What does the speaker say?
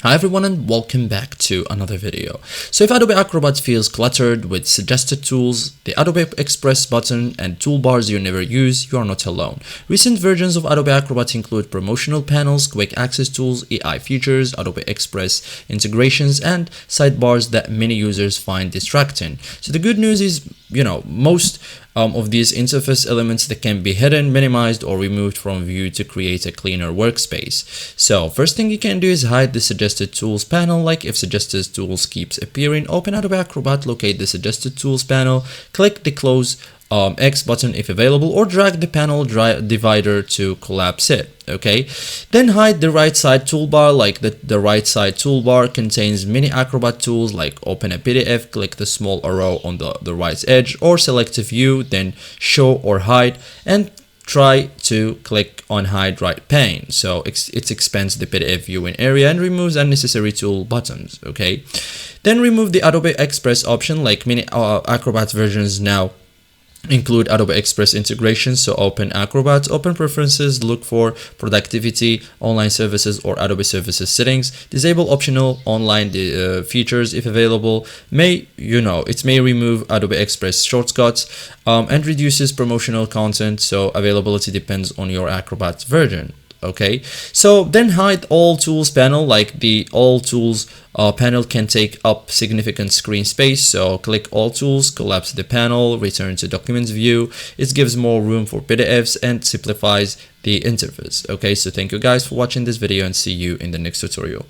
Hi everyone and welcome back to another video. So if Adobe Acrobat feels cluttered with suggested tools, the Adobe Express button and toolbars you never use, you are not alone. Recent versions of Adobe Acrobat include promotional panels, quick access tools, AI features, Adobe Express integrations, and sidebars that many users find distracting. So the good news is, most of these interface elements that can be hidden, minimized, or removed from view to create a cleaner workspace. So first thing you can do is hide the suggested tools panel. Like if suggested tools keeps appearing, open Adobe Acrobat, locate the suggested tools panel, click the close X button if available, or drag the panel divider to collapse it. Okay, then hide the right side toolbar. Like the right side toolbar contains many Acrobat tools. Like open a PDF, click the small arrow on the right edge, or select a view, then show or hide, and try to click on hide right pane. So it expands the PDF viewing area and removes unnecessary tool buttons. Okay, then remove the Adobe Express option. Like many Acrobat versions now include Adobe Express integration. So open Acrobat, open preferences, look for productivity, online services, or Adobe services settings. Disable optional online features if available. It may remove Adobe Express shortcuts and reduces promotional content. So availability depends on your Acrobat version. Okay, so then hide all tools panel. Like the all tools panel can take up significant screen space, so click all tools, collapse the panel, return to documents view. It gives more room for PDFs and simplifies the interface. Okay, so thank you guys for watching this video and see you in the next tutorial.